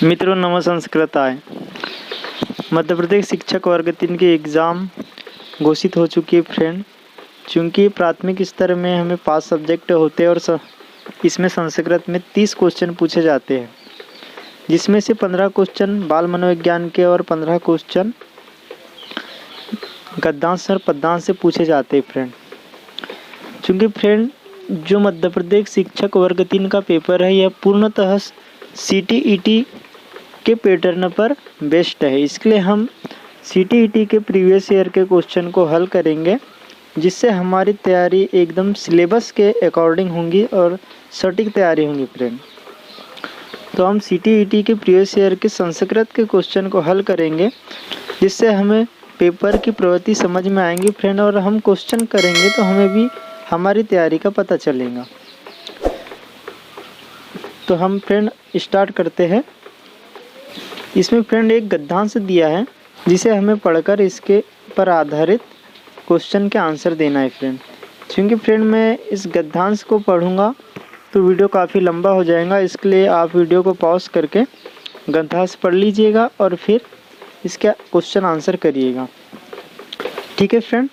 मित्रों नमः संस्कृताय। मध्य प्रदेश शिक्षक वर्ग 3 की एग्ज़ाम घोषित हो चुकी है फ्रेंड। चूँकि प्राथमिक स्तर में हमें 5 सब्जेक्ट होते हैं और इसमें संस्कृत में 30 क्वेश्चन पूछे जाते हैं, जिसमें से 15 क्वेश्चन बाल मनोविज्ञान के और 15 क्वेश्चन गद्यांश और पद्यांश से पूछे जाते हैं फ्रेंड। चूँकि फ्रेंड जो मध्य प्रदेश शिक्षक वर्ग 3 का पेपर है, यह पूर्णतः CTET के पैटर्न पर बेस्ड है। इसके लिए हम CTET के प्रीवियस ईयर के क्वेश्चन को हल करेंगे, जिससे हमारी तैयारी एकदम सिलेबस के अकॉर्डिंग होंगी और सटीक तैयारी होंगी फ्रेंड। तो हम CTET के प्रीवियस ईयर के संस्कृत के क्वेश्चन को हल करेंगे, जिससे हमें पेपर की प्रवृत्ति समझ में आएंगी फ्रेंड, और हम क्वेश्चन करेंगे तो हमें भी हमारी तैयारी का पता चलेगा। तो हम फ्रेंड स्टार्ट करते हैं। इसमें फ्रेंड एक गद्यांश दिया है, जिसे हमें पढ़कर इसके पर आधारित क्वेश्चन के आंसर देना है फ्रेंड। क्योंकि फ्रेंड मैं इस गद्यांश को पढ़ूंगा तो वीडियो काफ़ी लंबा हो जाएगा, इसके लिए आप वीडियो को पॉज करके गद्यांश पढ़ लीजिएगा और फिर इसका क्वेश्चन आंसर करिएगा। ठीक है फ्रेंड।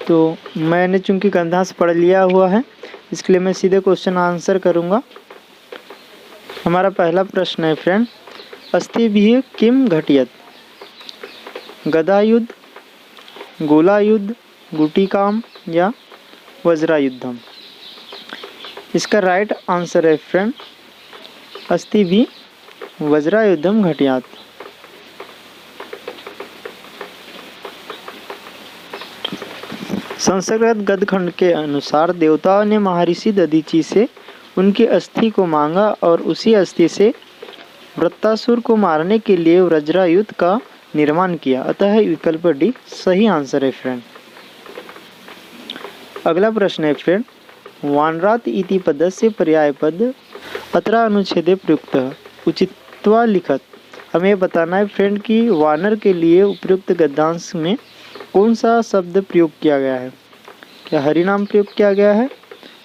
तो मैंने चूँकि गद्यांश पढ़ लिया हुआ है, इसके लिए मैं सीधे क्वेश्चन आंसर करूँगा। हमारा पहला प्रश्न है फ्रेंड, अस्थिभिः किम घटयत? गदायुद्ध, गोलायुद्ध, गुटिकाम या वज्रायुद्धम? इसका राइट आंसर है फ्रेंड अस्थिभिः वज्रायुद्धम घटयात। संस्कृत गद्यखंड के अनुसार देवताओं ने महर्षि दधीचि से उनकी अस्थि को मांगा और उसी अस्थि से वृत्तासुर को मारने के लिए वज्रायुध का निर्माण किया। अतः विकल्प डी सही आंसर है फ्रेंड। अगला प्रश्न है फ्रेंड, वानरात इति पदस्य पर्यायपद अत्र अनुच्छेदे प्रयुक्तः उचित्वा लिखत। हमें बताना है फ्रेंड कि वानर के लिए उपयुक्त गद्यांश में कौन सा शब्द प्रयोग किया गया है। क्या हरि नाम प्रयोग किया गया है,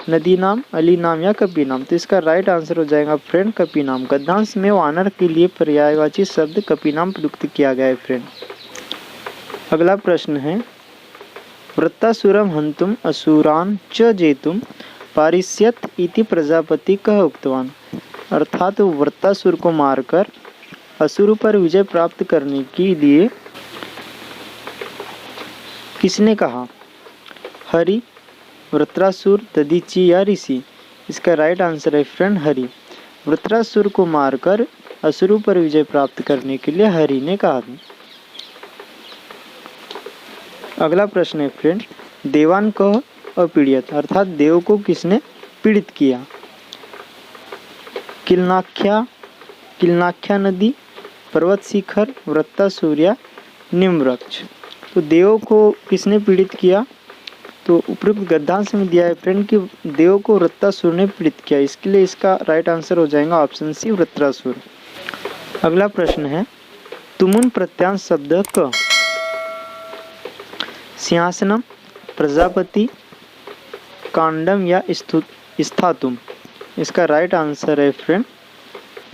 नदी नाम, अली नाम या कपि नाम? तो इसका राइट आंसर हो जाएगा फ्रेंड कपि नाम। गद्यांश में वानर के लिए पर्यायवाची शब्द कपि नाम प्रयुक्त किया गया है फ्रेंड। अगला प्रश्न है, वृत्तासुरम हंतुम असुरान च जेतुम पारिष्यत इति प्रजापति कह उक्तवान? अर्थात वृत्तासुर को मारकर असुर पर विजय प्राप्त करने के लिए किसने कहा? हरि, वृत्रासुर, दधीचि या ऋषि? इसका राइट आंसर है फ्रेंड हरि। वृत्रासुर को मारकर असुरों पर विजय प्राप्त करने के लिए हरि ने कहा था। अगला प्रश्न है फ्रेंड, देवान कह अपीड़ित? अर्थात देव को किसने पीड़ित किया? किलनाख्या नदी, पर्वत शिखर, वृत्तासुर या निम्नवृक्ष? तो देव को किसने पीड़ित किया? तो उपयुक्त गद्यांश में दिया है फ्रेंड कि देव को वृत्तासुर ने पीड़ित किया। इसके लिए इसका राइट आंसर हो जाएगा ऑप्शन सी वृत्रासुर। अगला प्रश्न है, तुमुन प्रत्यांश शब्द क? सिंहासनम, प्रजापति, कांडम या स्थातुम? इसका राइट आंसर है फ्रेंड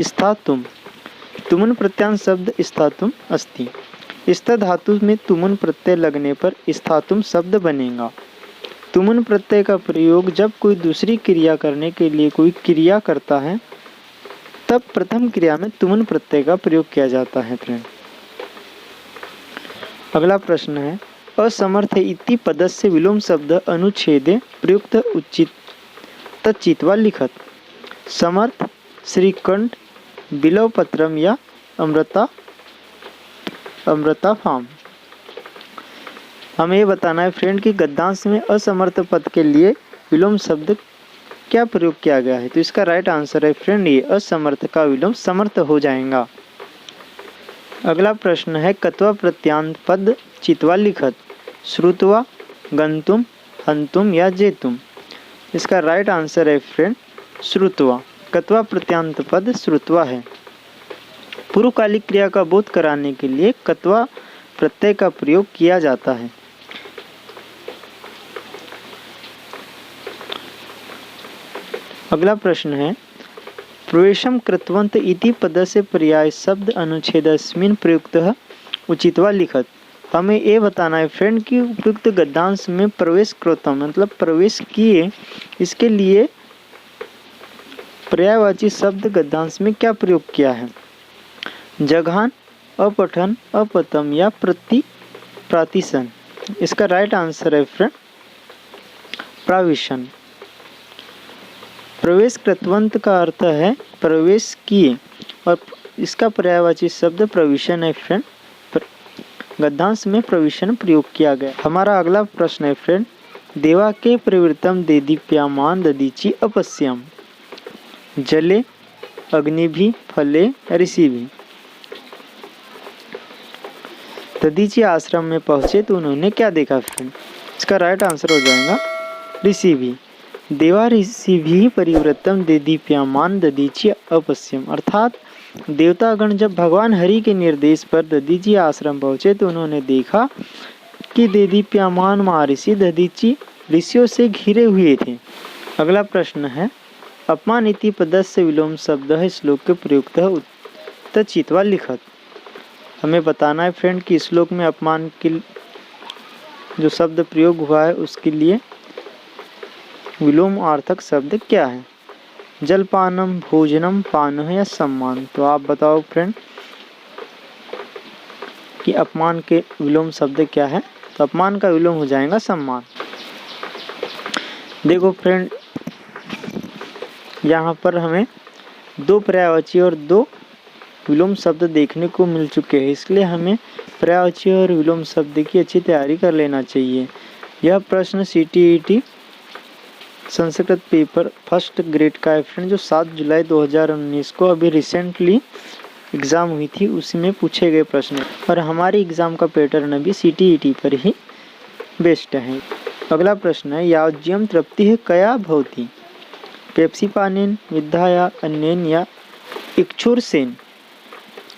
स्थातुम। तुमुन प्रत्यांश शब्द स्थातुम अस्ति। स्थ धातु में तुमुन प्रत्यय लगने पर स्थातुम शब्द बनेगा। तुमुन प्रत्यय का प्रयोग जब कोई दूसरी क्रिया करने के लिए कोई क्रिया करता है, तब प्रथम क्रिया में तुमुन प्रत्यय का प्रयोग किया जाता है फ्रेंड। अगला प्रश्न है, असमर्थ इति पदस्य विलोम शब्द अनुच्छेदे प्रयुक्त उचित तच्चित्वा लिखत? समर्थ, श्रीकंठ, बिल्वपत्रम या अमृता फार्म? हमें ये बताना है फ्रेंड कि गद्यांश में असमर्थ पद के लिए विलोम शब्द क्या प्रयोग किया गया है। तो इसका राइट आंसर है फ्रेंड ये असमर्थ का विलोम समर्थ हो जाएगा। अगला प्रश्न है, कत्वा प्रत्यांत पद चित्वा लिखत? श्रुत्वा, गंतुम, हंतुम या जेतुम? इसका राइट आंसर है फ्रेंड श्रुत्वा। कत्वा प्रत्यांत पद श्रुत्वा है। पूर्वकालिक क्रिया का बोध कराने के लिए कत्वा प्रत्यय का प्रयोग किया जाता है। अगला प्रश्न है, प्रवेशम कृतवंत इति पदस्य पर्याय शब्द अनुच्छेदस्मिन् प्रयुक्तः उचित्वा लिखत। हमें ये बताना है फ्रेंड कि उपयुक्त गद्यांश में प्रवेश कृतम मतलब प्रवेश किए, इसके लिए पर्यायवाची शब्द गद्यांश में क्या प्रयोग किया है। जघान, अपठन, अपतम या प्रातिशन। इसका राइट आंसर है फ्रेंड प्राविशन। प्रवेश कृतवंत का अर्थ है प्रवेश किए और इसका पर्यायवाची शब्द प्रविशन है फ्रेंड। गद्यांश में प्रविशन प्रयोग किया गया। हमारा अगला प्रश्न है फ्रेंड, देवा के प्रवृत्तम देदीप्यमान ददीची अपश्यम। जले, अग्निभि, फले, ऋषिभि। ददीची आश्रम में पहुंचे तो उन्होंने क्या देखा फ्रेंड। इसका राइट आंसर हो जाएगा ऋषिभि। देवा ऋषिभि परिवृत्तम देदीप्यमान ददीची अपश्यम। अर्थात देवतागण जब भगवान हरि के निर्देश पर ददीची आश्रम पहुंचे तो उन्होंने देखा कि देदीप्यमान महर्षि ददीची ऋषियों से घिरे हुए थे। अगला प्रश्न है, अपमान इति पदस्य विलोम शब्द है श्लोक के प्रयुक्त तचित्वा लिखत। हमें बताना है फ्रेंड कि श्लोक में अपमान के जो शब्द प्रयोग हुआ है उसके लिए विलोम अर्थक शब्द क्या है। जलपानम, भोजनम, पान या सम्मान। तो आप बताओ फ्रेंड कि अपमान के विलोम शब्द क्या है। तो अपमान का विलोम हो जाएगा सम्मान। देखो फ्रेंड यहाँ पर हमें दो पर्यायवाची और दो विलोम शब्द देखने को मिल चुके हैं, इसलिए हमें पर्यायवाची और विलोम शब्द की अच्छी तैयारी कर लेना चाहिए। यह प्रश्न CTET Sanskrit paper first grade का है फ्रेंड, जो 7 जुलाई 2019 को अभी रिसेंटली एग्ज़ाम हुई थी, उसी में पूछे गए प्रश्न और हमारी एग्ज़ाम का पैटर्न अभी CTET पर ही बेस्ड है। अगला प्रश्न है, यावज्जियम तृप्ति कया भवति। पेप्सी पानेन, विद्या अन्येन या इक्षुरसेन।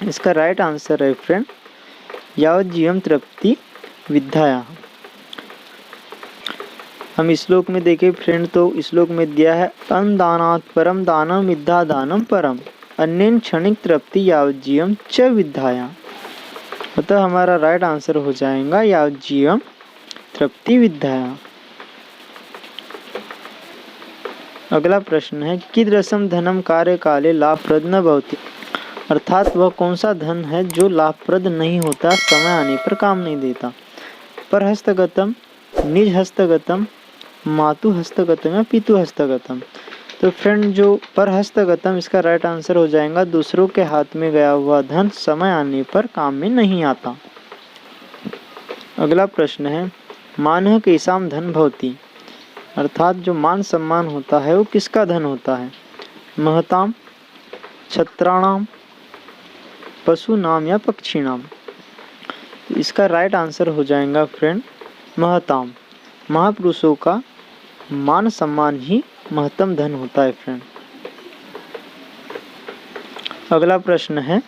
इसका राइट आंसर है फ्रेंड यावज्जियम तृप्ति विद्या। हम श्लोक में देखें फ्रेंड तो श्लोक में दिया है अन्नदानात् परम दानम विद्या दानम परम अन्येन क्षणिक तृप्ति यावज्जियम च विद्या। अतः हमारा राइट आंसर हो जाएगा यावज्जियम तृप्ति विद्या। अगला प्रश्न है, कीदृशम धनम कार्य काले लाभप्रद न भवति। अर्थात वह कौन सा धन है जो लाभप्रद नहीं होता, समय आने पर काम नहीं देता। पर हस्तगतम, निज हस्तगतम, मातु हस्तगतम या पितु हस्तगतम। तो फ्रेंड जो पर हस्तगतम, इसका राइट आंसर हो जाएगा दूसरों के हाथ में गया हुआ धन समय आने पर काम में नहीं आता। अगला प्रश्न है, मानः केषाम धन भवति। अर्थात जो मान सम्मान होता है वो किसका धन होता है। महताम, छत्राणाम, पशुनाम या पक्षीनाम। इसका राइट आंसर हो जाएगा फ्रेंड महताम। महापुरुषों का मान सम्मान ही महत्तम धन होता है फ्रेंड। अगला प्रश्न है,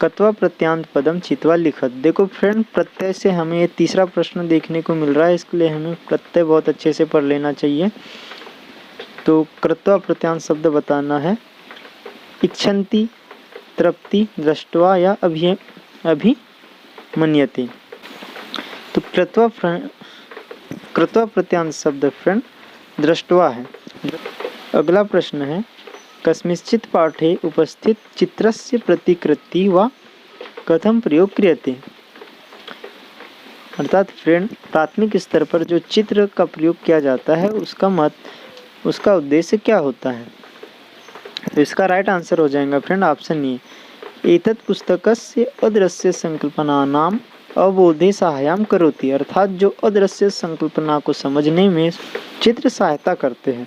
कत्वा प्रत्यांत पदम चित्वा लिखत। देखो फ्रेंड प्रत्यय से हमें ये तीसरा प्रश्न देखने को मिल रहा है, इसके लिए हमें प्रत्यय बहुत अच्छे से पढ़ लेना चाहिए। तो कृत्वा प्रत्यांत शब्द बताना है इच्छन्ति, तृप्ति, दृष्ट्वा या अभिमन्यते। तो कृत्वा प्रत्यांत शब्द फ्रेंड दृष्ट्वा है। अगला प्रश्न है, कस्मिंश्चित् पाठे उपस्थित चित्रस्य प्रतिकृति वा कथम प्रयोग क्रियते। अर्थात फ्रेंड प्राथमिक स्तर पर जो चित्र का प्रयोग किया जाता है उसका उद्देश्य क्या होता है। तो इसका राइट आंसर हो जाएगा फ्रेंड ऑप्शन ए, एतत् पुस्तकस्य अदृश्य संकल्पनानाम अवबोधे सहायम करोति। अर्थात जो अदृश्य संकल्पना को समझने में चित्र सहायता करते हैं।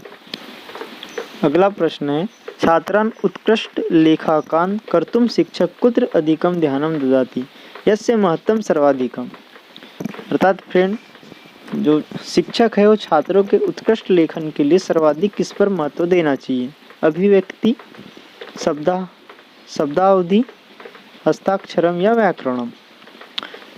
अगला प्रश्न है, छात्रान् उत्कृष्ट लेखाकान् कर्तुं शिक्षक कुत्र अधिकं ध्यानं ददाति यस्य महत्तम सर्वाधिकम। अर्थात फ्रेंड जो शिक्षक है वो छात्रों के उत्कृष्ट लेखन के लिए सर्वाधिक किस पर महत्व देना चाहिए। अभिव्यक्ति, शब्दावधि, हस्ताक्षरम या व्याकरणम।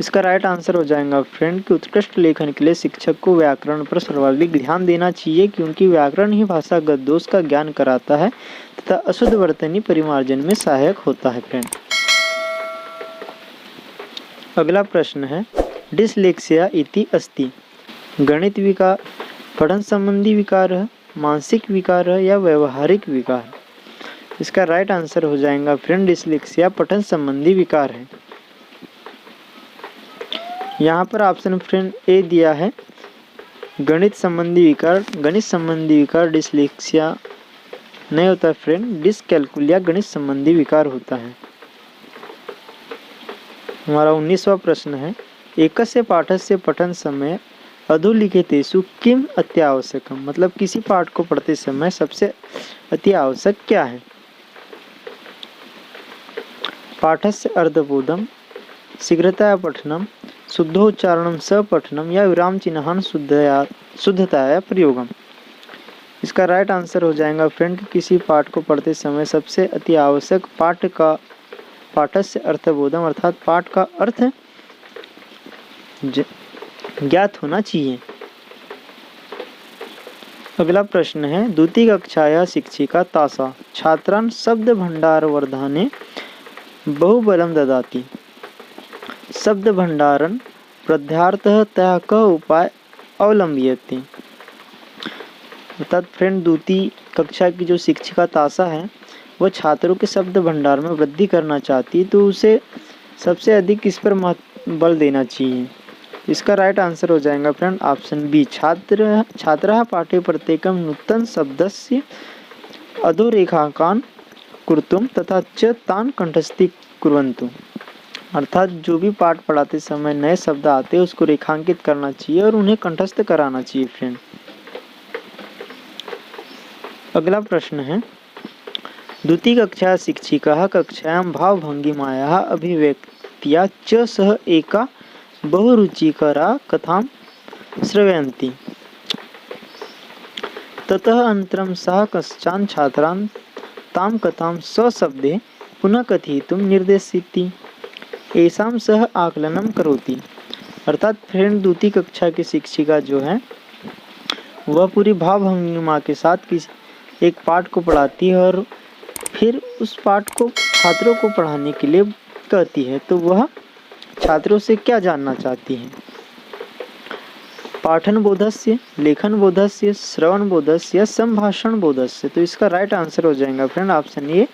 इसका राइट आंसर हो जाएगा फ्रेंड कि उत्कृष्ट लेखन के लिए शिक्षक को व्याकरण पर सर्वाधिक ध्यान देना चाहिए, क्योंकि व्याकरण ही भाषागत दोष का ज्ञान कराता है तथा अशुद्ध वर्तनी परिमार्जन में सहायक होता है फ्रेंड। अगला प्रश्न है डिसलेक्सिया इति अस्ति। गणित विकार, पठन संबंधी विकार है, मानसिक विकार है या व्यवहारिक विकार। इसका राइट आंसर हो जाएगा फ्रेंड डिसलेक्सिया पठन संबंधी विकार है। यहाँ पर ऑप्शन फ्रेंड ए दिया है गणित संबंधी विकार। गणित संबंधी विकार डिसलेक्सिया नहीं होता फ्रेंड, डिसकैलकुलिया गणित संबंधी विकार होता है। हमारा 19वां प्रश्न है एकस्य पाठस्य पठन समय अधोलिखितेषु किम अत्यावश्यकम। मतलब किसी पाठ को पढ़ते समय सबसे अति आवश्यक क्या है। पाठस्य अर्धबोधम, शीघ्रतया पठनम, शुद्धोच्चारणम सपठनम या विराम चिन्हान शुद्धताया प्रयोगम। इसका राइट आंसर हो जाएगा फ्रेंड कि किसी पाठ को पढ़ते समय सबसे अति आवश्यक पाठस्य अर्थबोधम अर्थात पाठ का अर्थ ज्ञात होना चाहिए। अगला प्रश्न है द्वितीय कक्षाया शिक्षिका तासा छात्रान् शब्द भंडार वर्धने बहुबलं ददाति। शब्द भंडारण प्रध्यार्थः तया कः उपाय अवलंब्यते। अर्थात फ्रेंड द्वितीय कक्षा की जो शिक्षिका तासा है वह छात्रों के शब्द भंडार में वृद्धि करना चाहती है, तो उसे सबसे अधिक किस पर बल देना चाहिए। इसका राइट आंसर हो जाएगा फ्रेंड ऑप्शन बी छात्रः पाठे प्रत्येकं नूतन शब्दस्य अधोरेखांकन कुर्तुम तथा च तान् कंठस्थीकुर्वन्तु। अर्थात जो भी पाठ पढ़ाते समय नए शब्द आते हैं उसको रेखांकित करना चाहिए और उन्हें कंठस्थ कराना चाहिए फ्रेंड। अगला प्रश्न है द्वितीय कक्षा शिक्षिका कक्षायां भावभंगिमायाः अभिव्यक्त्या च सह एका बहुरुचिकरा कथां श्रवयन्ति। ततः अनन्तरं सः कश्चन छात्रान् तां कथां स्वशब्दे पुनः कथयितुं निर्देशयति। एषां सह आकलनं करोति। अर्थात फ्रेंड द्वितीय कक्षा की शिक्षिका जो है वह पूरी भावभंगिमा के साथ एक पाठ को पढ़ाती है और फिर उस पाठ को छात्रों को पढ़ाने के लिए कहती है। तो वह छात्रों से क्या जानना चाहती है। पाठन बोधस्य, लेखन बोधस्य, श्रवण बोधस्य, संभाषण बोधस्य। तो इसका राइट आंसर हो जाएगा फ्रेंड ऑप्शन ए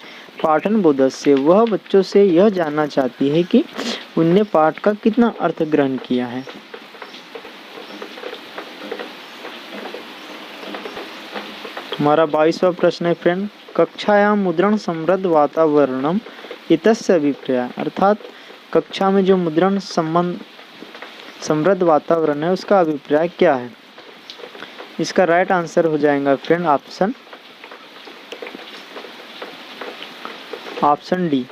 पाठन बोधस्य। वह बच्चों से यह जानना चाहती है कि उनने पाठ का कितना अर्थ ग्रहण किया है। हमारा 22वां प्रश्न है फ्रेंड कक्षायां मुद्रण समृद्ध वातावरणम इतस्य अभिप्राय। अर्थात कक्षा में जो मुद्रण समृद्ध वातावरण है उसका अभिप्राय क्या है। इसका राइट आंसर हो जाएगा फ्रेंड ऑप्शन डी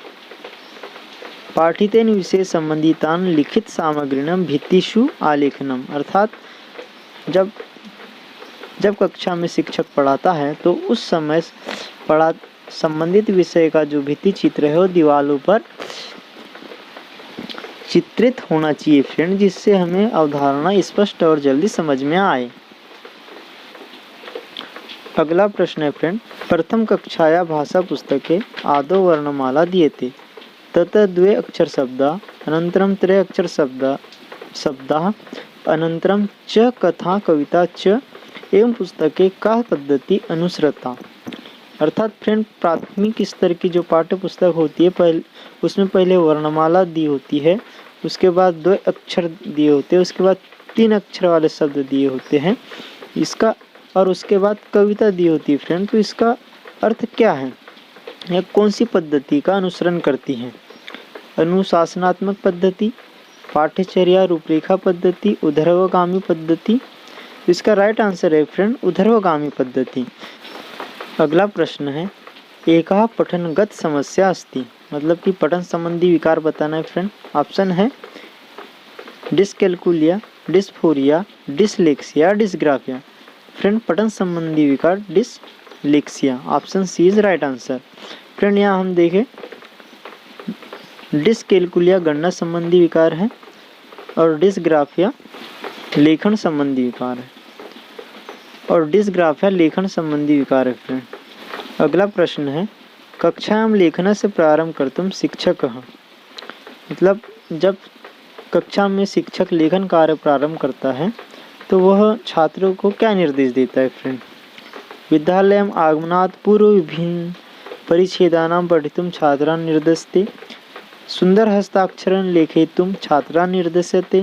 पाठितेन विषय संबंधितान लिखित सामग्रीणम भित्तिषु आलेखनम। अर्थात जब कक्षा में शिक्षक पढ़ाता है तो उस समय संबंधित विषय का जो भित्ति चित्र है वो दीवारों पर चित्रित होना चाहिए फ्रेंड, जिससे हमें अवधारणा स्पष्ट और जल्दी समझ में आए। अगला प्रश्न है फ्रेंड प्रथम कक्षाया भाषा पुस्तके आदौ वर्णमाला दीयते ततः द्वे अक्षर शब्दा अनन्तरं त्रय अक्षर शब्दाः अनन्तरं च कथा कविता च एवं पुस्तके का पद्धति अनुसृता। अर्थात फ्रेंड प्राथमिक स्तर की जो पाठ्य पुस्तक होती है उसमें पहले वर्णमाला दी होती है, उसके बाद 2 अक्षर दिए होते हैं, उसके बाद 3 अक्षर वाले शब्द दिए होते हैं इसका, और उसके बाद कविता दी होती है फ्रेंड। तो इसका अर्थ क्या है, यह कौन सी पद्धति का अनुसरण करती है। अनुशासनात्मक पद्धति, पाठ्यचर्या रूपरेखा पद्धति, ऊर्ध्वगामी पद्धति। इसका राइट आंसर है फ्रेंड ऊर्ध्वगामी पद्धति। अगला प्रश्न है एका पठनगत समस्या अस्ति। मतलब कि पठन संबंधी विकार बताना है फ्रेंड। ऑप्शन है dyscalculia, dysphoria, dyslexia, dysgraphia. Friend पठन संबंधी विकार dyslexia, option C is right answer. Friend यहाँ हम देखें डिसकैलकुलिया गणना संबंधी विकार है, और डिस्ग्राफिया लेखन संबंधी विकार है। और डिस्ग्राफिया लेखन संबंधी विकार है फ्रेंड। अगला प्रश्न है कक्षायां लेखनस्य प्रारंभ कर्तुं शिक्षकः, मतलब जब कक्षा में शिक्षक लेखन कार्य प्रारंभ करता है तो वह छात्रों को क्या निर्देश देता है फ्रेंड। विद्यालयम् आगमनात् पूर्व विभिन्न परिच्छेदानां पठितुं छात्रान् निर्दिशते, सुंदर हस्ताक्षरं लेखयितुं छात्रान् निर्दिश्यते,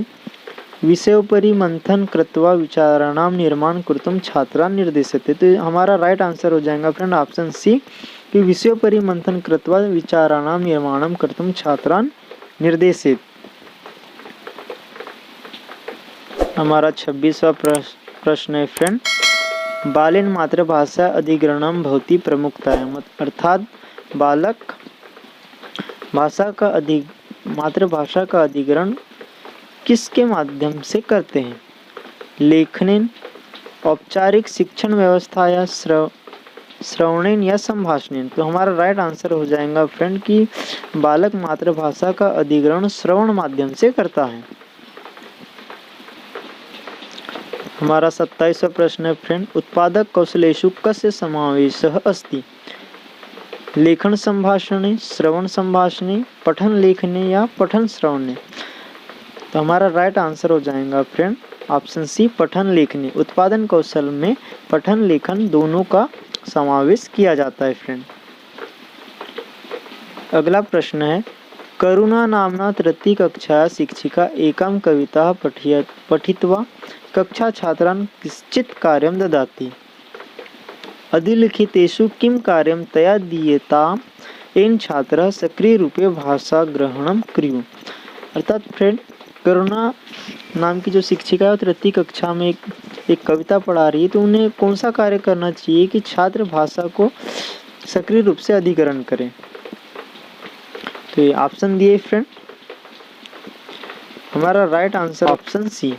विषयोपरि मंथन कृत्वा विचाराणां निर्माण कर्तुं छात्रान् निर्दिश्यते। तो हमारा राइट आंसर हो जाएगा फ्रेंड ऑप्शन सी कि विषयोपरि मंथन कृत्वा विचाराणां निर्माणं कर्तुं छात्रान् निर्देशित। हमारा 26वां प्रश्न है फ्रेंड बालेन मातृभाषा अधिग्रहणं भवति प्रमुखतायां, अर्थात बालक मातृभाषा का अधिग्रहण किसके माध्यम से करते हैं। लेखनेन, औपचारिक शिक्षण व्यवस्था या श्रवणेन या संभाषणेन। तो हमारा राइट आंसर हो जाएगा फ्रेंड कि बालक मातृभाषा का अधिग्रहण श्रवण माध्यम से करता है। हमारा 27वां प्रश्न है फ्रेंड उत्पादक कौशलेषु कस्य समावेशः अस्ति। लेखन संभाषणे, श्रवण संभाषणे, पठन लेखने या पठन श्रवणे। तो हमारा राइट आंसर हो जाएगा फ्रेंड ऑप्शन सी पठन लेखनी। उत्पादन कौशल में पठन लेखन दोनों का समावेश किया जाता है फ्रेंड। अगला प्रश्न है करुणा नामना तृतीय कक्षा शिक्षिका एकां कविता पठित्वा कक्षा छात्रान् किञ्चित् कार्यं ददाति। अधिलिखितेषु किं कार्यं तया दीयताम् येन छात्रः सक्रियरूपे भाषाग्रहणं कुर्युः। अर्थात फ्रेंड करुणा नाम की जो शिक्षिका है तृतीय कक्षा में एक कविता पढ़ा रही है, तो उन्हें कौन सा कार्य करना चाहिए कि छात्र भाषा को सक्रिय रूप से अधिग्रहण करें। तो ये ऑप्शन दिए फ्रेंड। हमारा राइट आंसर ऑप्शन सी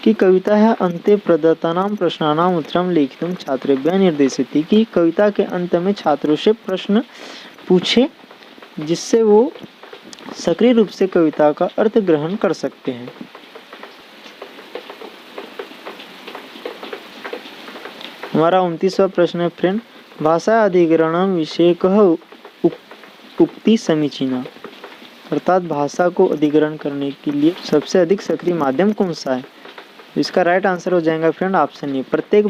कि कविता है अन्ते प्रदत्तानां प्रश्नानां उत्तरं लेखितुं छात्रेभ्यः निर्देशित, कि कविता के अंत में छात्रों से प्रश्न पूछे जिससे वो सक्रिय रूप से कविता का अर्थ ग्रहण कर सकते हैं। हमारा 29वां प्रश्न है फ्रेंड भाषा अधिग्रहण विषयकः उक्ति समीचीना। अर्थात भाषा को अधिग्रहण करने के लिए सबसे अधिक सक्रिय माध्यम कौन सा है। इसका राइट आंसर हो जाएगा फ्रेंड ऑप्शन ए प्रत्येक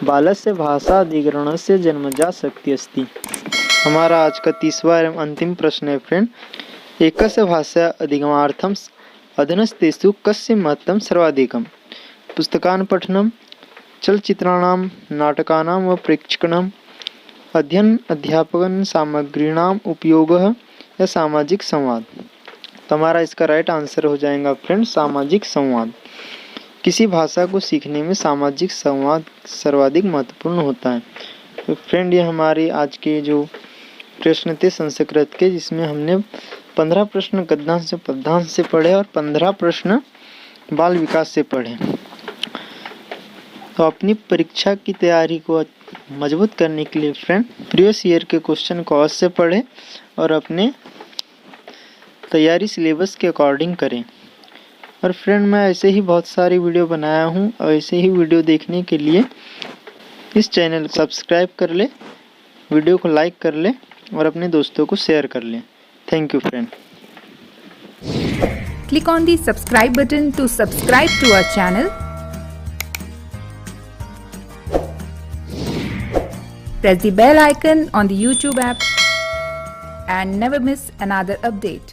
बालस्य भाषा अधिग्रहण से जन्मजात शक्ति अस्ति। हमारा आज का 30वां एवं अंतिम प्रश्न है फ्रेंड एकस्य भाषा अधिगमार्थं अधनस्तेषु कस्य महत्त्वं सर्वाधिकम्। पुस्तकान् पठनं, चलचित्राणां, नाटकानां व प्रेक्षणम्, अध्ययन अध्यापन सामग्रीणाम उपयोगः या सामाजिक संवाद। तो हमारा इसका राइट आंसर हो जाएगा फ्रेंड सामाजिक संवाद। किसी भाषा को सीखने में सामाजिक संवाद सर्वाधिक महत्वपूर्ण होता है। तो फ्रेंड ये हमारे आज के जो प्रश्न थे संस्कृत के, जिसमें हमने 15 प्रश्न गद्यांश से पद्यांश से पढ़े और 15 प्रश्न बाल विकास से पढ़े। तो अपनी परीक्षा की तैयारी को मजबूत करने के लिए फ्रेंड प्रीवियस ईयर के क्वेश्चन को अवश्य पढ़ें और अपने तैयारी सिलेबस के अकॉर्डिंग करें। और फ्रेंड मैं ऐसे ही बहुत सारी वीडियो बनाया हूँ और ऐसे ही वीडियो देखने के लिए इस चैनल को सब्सक्राइब कर ले, वीडियो को लाइक कर ले और अपने दोस्तों को शेयर कर लें। Thank you friend. Click on the subscribe button to subscribe to our channel. Press the bell icon on the YouTube app and never miss another update.